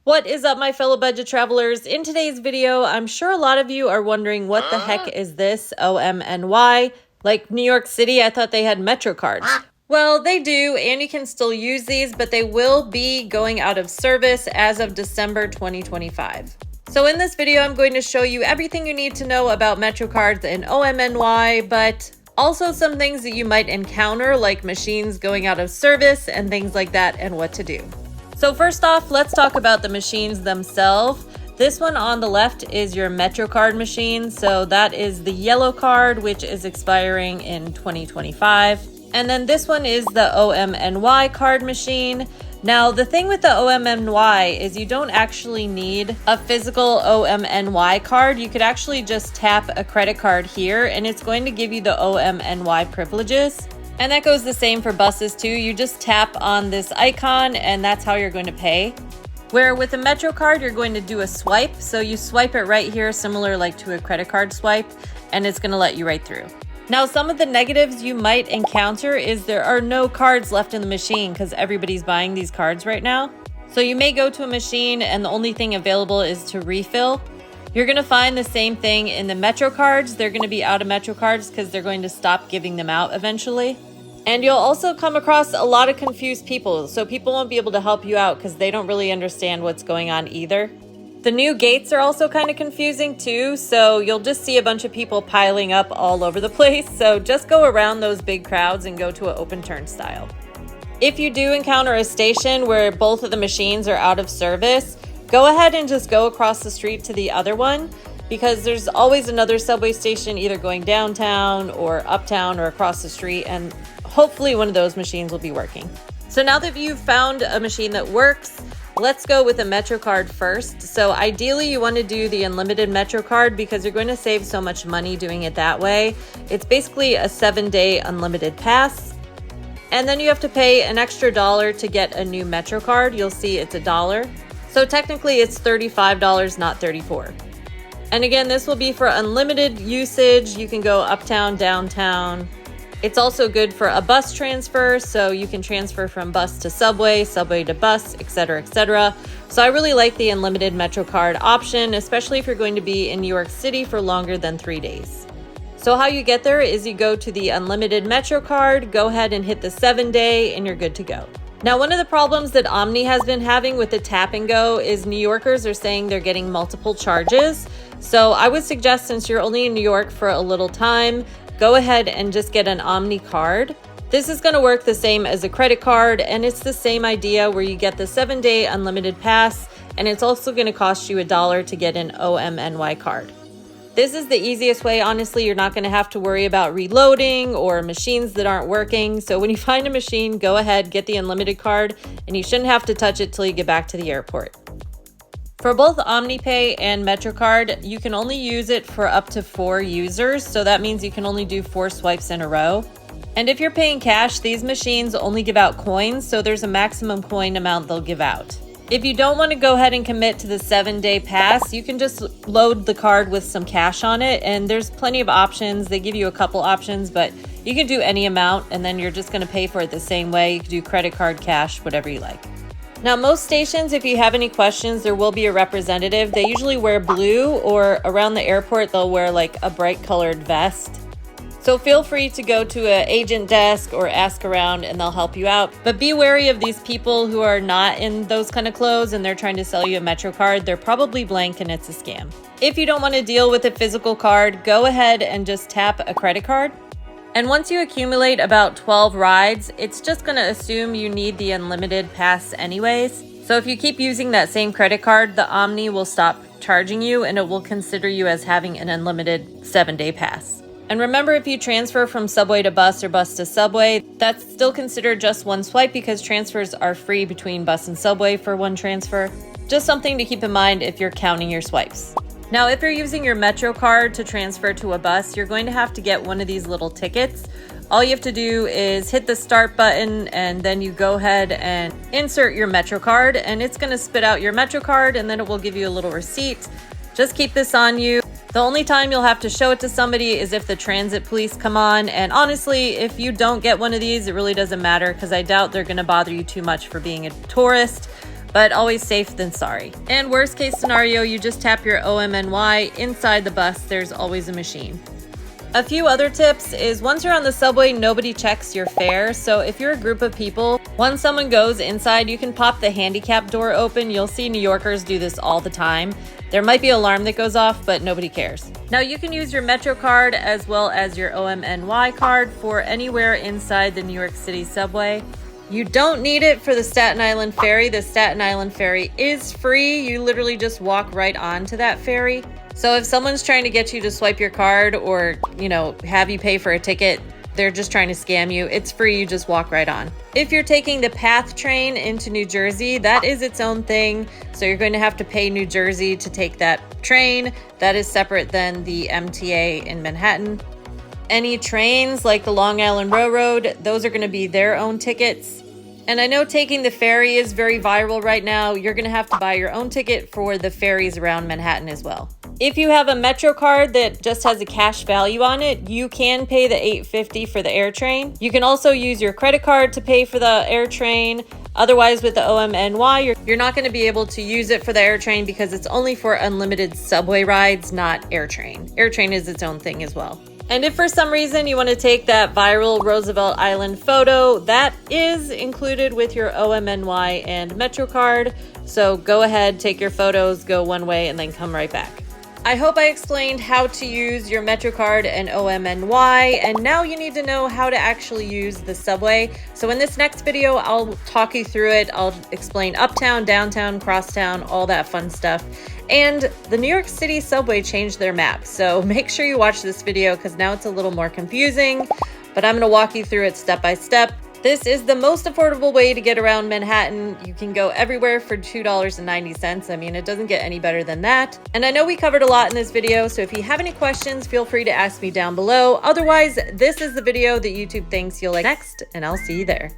What is up, my fellow budget travelers? In today's video, I'm sure a lot of you are wondering what the heck is this OMNY? Like New York City, I thought they had Metrocards. Well, they do, and you can still use these, but they will be going out of service as of December 2025. So in this video, I'm going to show you everything you need to know about Metrocards and OMNY, but also some things that you might encounter, like machines going out of service and things like that, and what to do. So first off, let's talk about the machines themselves. This one on the left is your MetroCard machine. So that is the yellow card, which is expiring in 2025. And then this one is the OMNY card machine. Now, the thing with the OMNY is you don't actually need a physical OMNY card. You could actually just tap a credit card here and it's going to give you the OMNY privileges. And that goes the same for buses too. You just tap on this icon and that's how you're going to pay. Where with a MetroCard, you're going to do a swipe. So you swipe it right here, similar like to a credit card swipe, and it's going to let you right through. Now, some of the negatives you might encounter is there are no cards left in the machine because everybody's buying these cards right now. So you may go to a machine and the only thing available is to refill. You're going to find the same thing in the MetroCards. They're going to be out of MetroCards because they're going to stop giving them out eventually. And you'll also come across a lot of confused people. So people won't be able to help you out because they don't really understand what's going on either. The new gates are also kind of confusing too. So you'll just see a bunch of people piling up all over the place. So just go around those big crowds and go to an open turnstile. If you do encounter a station where both of the machines are out of service, go ahead and just go across the street to the other one, because there's always another subway station either going downtown or uptown or across the street, and hopefully one of those machines will be working. So now that you've found a machine that works, let's go with a MetroCard first. So ideally you want to do the unlimited MetroCard because you're going to save so much money doing it that way. It's basically a 7-day unlimited pass. And then you have to pay an extra $1 to get a new MetroCard. You'll see it's $1. So technically it's $35, not $34. And again, this will be for unlimited usage. You can go uptown, downtown. It's also good for a bus transfer, so you can transfer from bus to subway, subway to bus, etc., etc. So I really like the unlimited MetroCard option, especially if you're going to be in New York City for longer than 3 days. So how you get there is you go to the unlimited MetroCard, go ahead and hit the 7-day, and you're good to go. Now, one of the problems that OMNY has been having with the tap and go is New Yorkers are saying they're getting multiple charges. So I would suggest, since you're only in New York for a little time, go ahead and just get an OMNY card. This is going to work the same as a credit card, and it's the same idea where you get the 7-day unlimited pass, and it's also going to cost you $1 to get an OMNY card. This is the easiest way. Honestly, you're not going to have to worry about reloading or machines that aren't working. So when you find a machine, go ahead, get the unlimited card, and you shouldn't have to touch it till you get back to the airport. For both OMNY Pay and MetroCard, you can only use it for up to 4 users. So that means you can only do 4 swipes in a row. And if you're paying cash, these machines only give out coins. So there's a maximum coin amount they'll give out. If you don't want to go ahead and commit to the 7-day pass, you can just load the card with some cash on it. And there's plenty of options. They give you a couple options, but you can do any amount and then you're just going to pay for it the same way. You can do credit card, cash, whatever you like. Now, most stations, if you have any questions, there will be a representative. They usually wear blue, or around the airport, they'll wear like a bright colored vest. So feel free to go to an agent desk or ask around and they'll help you out. But be wary of these people who are not in those kind of clothes and they're trying to sell you a MetroCard. They're probably blank and it's a scam. If you don't want to deal with a physical card, go ahead and just tap a credit card. And once you accumulate about 12 rides, it's just going to assume you need the unlimited pass anyways. So if you keep using that same credit card, the OMNY will stop charging you and it will consider you as having an unlimited 7-day pass. And remember, if you transfer from subway to bus or bus to subway, that's still considered just one swipe because transfers are free between bus and subway for one transfer. Just something to keep in mind if you're counting your swipes. Now, if you're using your MetroCard to transfer to a bus, you're going to have to get one of these little tickets. All you have to do is hit the start button and then you go ahead and insert your MetroCard and it's going to spit out your MetroCard and then it will give you a little receipt. Just keep this on you. The only time you'll have to show it to somebody is if the transit police come on. And honestly, if you don't get one of these, it really doesn't matter because I doubt they're going to bother you too much for being a tourist. but always safe than sorry. And worst case scenario, you just tap your OMNY. Inside the bus, there's always a machine. A few other tips is once you're on the subway, nobody checks your fare. So if you're a group of people, once someone goes inside, you can pop the handicap door open. You'll see New Yorkers do this all the time. There might be an alarm that goes off, but nobody cares. Now you can use your MetroCard as well as your OMNY card for anywhere inside the New York City subway. You don't need it for the Staten Island ferry. The Staten Island ferry is free. You literally just walk right onto that ferry. So if someone's trying to get you to swipe your card or, have you pay for a ticket, they're just trying to scam you. It's free, you just walk right on. If you're taking the PATH train into New Jersey, that is its own thing. So you're going to have to pay New Jersey to take that train. That is separate than the MTA in Manhattan. Any trains like the Long Island Railroad, those are going to be their own tickets. And I know taking the ferry is very viral right now. You're going to have to buy your own ticket for the ferries around Manhattan as well. If you have a MetroCard that just has a cash value on it, you can pay the $8.50 for the air train. You can also use your credit card to pay for the air train. Otherwise, with the OMNY, you're not going to be able to use it for the air train because it's only for unlimited subway rides, not air train. Air train is its own thing as well. And if for some reason you want to take that viral Roosevelt Island photo, that is included with your OMNY and MetroCard. So go ahead, take your photos, go one way, and then come right back. I hope I explained how to use your MetroCard and OMNY, and now you need to know how to actually use the subway. So in this next video, I'll talk you through it. I'll explain uptown, downtown, crosstown, all that fun stuff. And the New York City subway changed their map, so make sure you watch this video because now it's a little more confusing, but I'm going to walk you through it step by step. This is the most affordable way to get around Manhattan. You can go everywhere for $2.90. I mean, it doesn't get any better than that. And I know we covered a lot in this video, so if you have any questions, feel free to ask me down below. Otherwise, this is the video that YouTube thinks you'll like next, and I'll see you there.